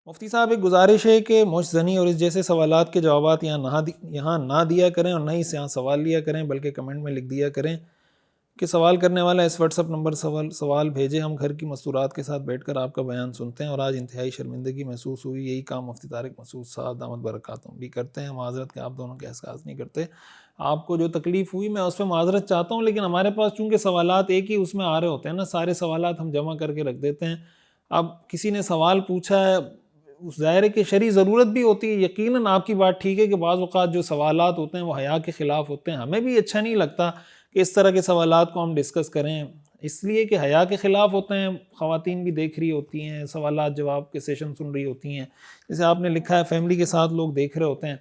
مفتی صاحب ایک گزارش ہے کہ مشت زنی اور اس جیسے سوالات کے جوابات یہاں نہ دیا کریں اور نہ ہی یہاں سوال لیا کریں، بلکہ کمنٹ میں لکھ دیا کریں کہ سوال کرنے والا اس واٹس ایپ نمبر سوال بھیجے، ہم گھر کی مستورات کے ساتھ بیٹھ کر آپ کا بیان سنتے ہیں اور آج انتہائی شرمندگی محسوس ہوئی، یہی کام مفتی طارق مسعود صاحب دامت برکاتہم بھی کرتے ہیں۔ معذرت کہ آپ دونوں کے احساس نہیں کرتے، آپ کو جو تکلیف ہوئی میں اس پہ معذرت چاہتا ہوں، لیکن ہمارے پاس چونکہ سوالات ایک ہی اس میں آ رہے ہوتے ہیں نا، سارے سوالات ہم جمع کر کے رکھ دیتے ہیں۔ اب کسی نے سوال پوچھا ہے، ظاہر ہے کہ شرعی ضرورت بھی ہوتی ہے، یقیناً آپ کی بات ٹھیک ہے کہ بعض اوقات جو سوالات ہوتے ہیں وہ حیا کے خلاف ہوتے ہیں، ہمیں بھی اچھا نہیں لگتا کہ اس طرح کے سوالات کو ہم ڈسکس کریں، اس لیے کہ حیا کے خلاف ہوتے ہیں، خواتین بھی دیکھ رہی ہوتی ہیں، سوالات جواب کے سیشن سن رہی ہوتی ہیں، جیسے آپ نے لکھا ہے فیملی کے ساتھ لوگ دیکھ رہے ہوتے ہیں۔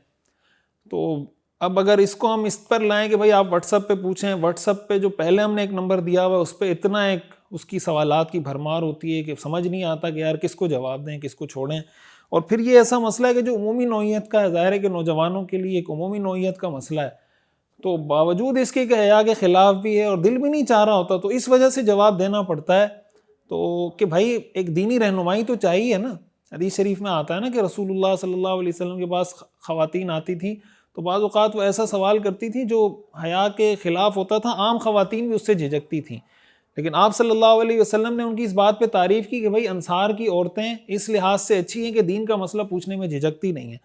تو اب اگر اس کو ہم اس پر لائیں کہ بھائی آپ واٹس ایپ پہ پوچھیں، واٹس ایپ پہ جو پہلے ہم نے ایک نمبر دیا ہوا ہے اس پہ اتنا ایک اس کی سوالات کی بھرمار ہوتی ہے کہ سمجھ نہیں آتا کہ یار کس کو جواب دیں، کس کو چھوڑیں۔ اور پھر یہ ایسا مسئلہ ہے کہ جو عمومی نوعیت کا ہے، ظاہر ہے کہ نوجوانوں کے لیے ایک عمومی نوعیت کا مسئلہ ہے، تو باوجود اس کے کہ حیا کے خلاف بھی ہے اور دل بھی نہیں چاہ رہا ہوتا، تو اس وجہ سے جواب دینا پڑتا ہے۔ تو کہ بھائی ایک دینی رہنمائی تو چاہیے نا۔ حدیث شریف میں آتا ہے نا کہ رسول اللہ صلی اللہ علیہ وسلم کے پاس خواتین آتی تھیں تو بعض اوقات وہ ایسا سوال کرتی تھیں جو حیا کے خلاف ہوتا تھا، عام خواتین بھی اس سے جھجکتی تھیں، لیکن آپ صلی اللہ علیہ وسلم نے ان کی اس بات پہ تعریف کی کہ بھائی انصار کی عورتیں اس لحاظ سے اچھی ہیں کہ دین کا مسئلہ پوچھنے میں جھجکتی نہیں ہیں۔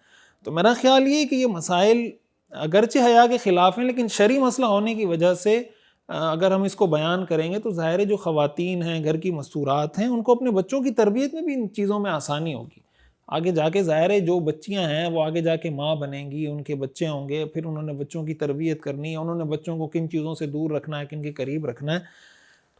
تو میرا خیال یہ ہے کہ یہ مسائل اگرچہ حیا کے خلاف ہیں، لیکن شرعی مسئلہ ہونے کی وجہ سے اگر ہم اس کو بیان کریں گے تو ظاہر ہے جو خواتین ہیں، گھر کی مستورات ہیں، ان کو اپنے بچوں کی تربیت میں بھی ان چیزوں میں آسانی ہوگی۔ آگے جا کے ظاہر ہے جو بچیاں ہیں وہ آگے جا کے ماں بنیں گی، ان کے بچے ہوں گے، پھر انہوں نے بچوں کی تربیت کرنی ہے، انہوں نے بچوں کو کن چیزوں سے دور رکھنا ہے، کن کے قریب رکھنا ہے۔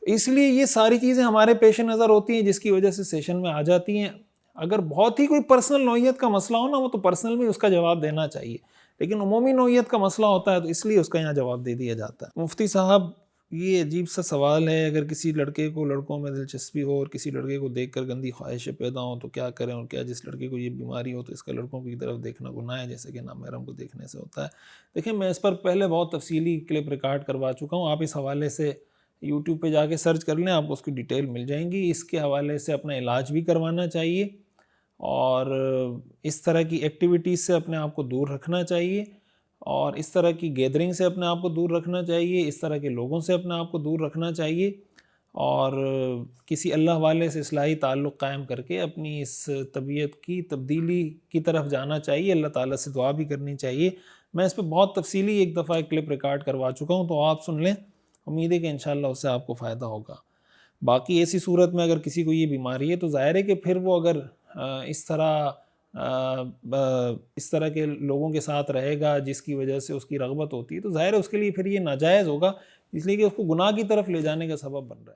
اس لیے یہ ساری چیزیں ہمارے پیش نظر ہوتی ہیں جس کی وجہ سے سیشن میں آ جاتی ہیں۔ اگر بہت ہی کوئی پرسنل نوعیت کا مسئلہ ہو نا، وہ تو پرسنل میں اس کا جواب دینا چاہیے، لیکن عمومی نوعیت کا مسئلہ ہوتا ہے تو اس لیے اس کا یہاں جواب دے دیا جاتا ہے۔ مفتی صاحب یہ عجیب سا سوال ہے، اگر کسی لڑکے کو لڑکوں میں دلچسپی ہو اور کسی لڑکے کو دیکھ کر گندی خواہشیں پیدا ہوں تو کیا کریں، اور کیا جس لڑکے کو یہ بیماری ہو تو اس کا لڑکوں کی طرف دیکھنا گناہ ہے جیسے کہ نامحرم کو دیکھنے سے ہوتا ہے؟ دیکھیں میں اس پر پہلے بہت تفصیلی کلپ ریکارڈ کروا چکا ہوں، آپ اس حوالے سے یوٹیوب پہ جا کے سرچ کر لیں، آپ کو اس کی ڈیٹیل مل جائیں گی۔ اس کے حوالے سے اپنا علاج بھی کروانا چاہیے اور اس طرح کی ایکٹیویٹیز سے اپنے آپ کو دور رکھنا چاہیے، اور اس طرح کی گیدرنگ سے اپنے آپ کو دور رکھنا چاہیے، اس طرح کے لوگوں سے اپنے آپ کو دور رکھنا چاہیے، اور کسی اللہ والے سے اصلاحی تعلق قائم کر کے اپنی اس طبیعت کی تبدیلی کی طرف جانا چاہیے، اللہ تعالیٰ سے دعا بھی کرنی چاہیے۔ میں اس پہ بہت تفصیلی ایک دفعہ کلپ ریکارڈ کروا چکا ہوں، تو آپ سن لیں، امید ہے کہ انشاءاللہ اس سے آپ کو فائدہ ہوگا۔ باقی ایسی صورت میں اگر کسی کو یہ بیماری ہے تو ظاہر ہے کہ پھر وہ اگر اس طرح کے لوگوں کے ساتھ رہے گا جس کی وجہ سے اس کی رغبت ہوتی ہے، تو ظاہر ہے اس کے لیے پھر یہ ناجائز ہوگا، اس لیے کہ اس کو گناہ کی طرف لے جانے کا سبب بن رہا ہے۔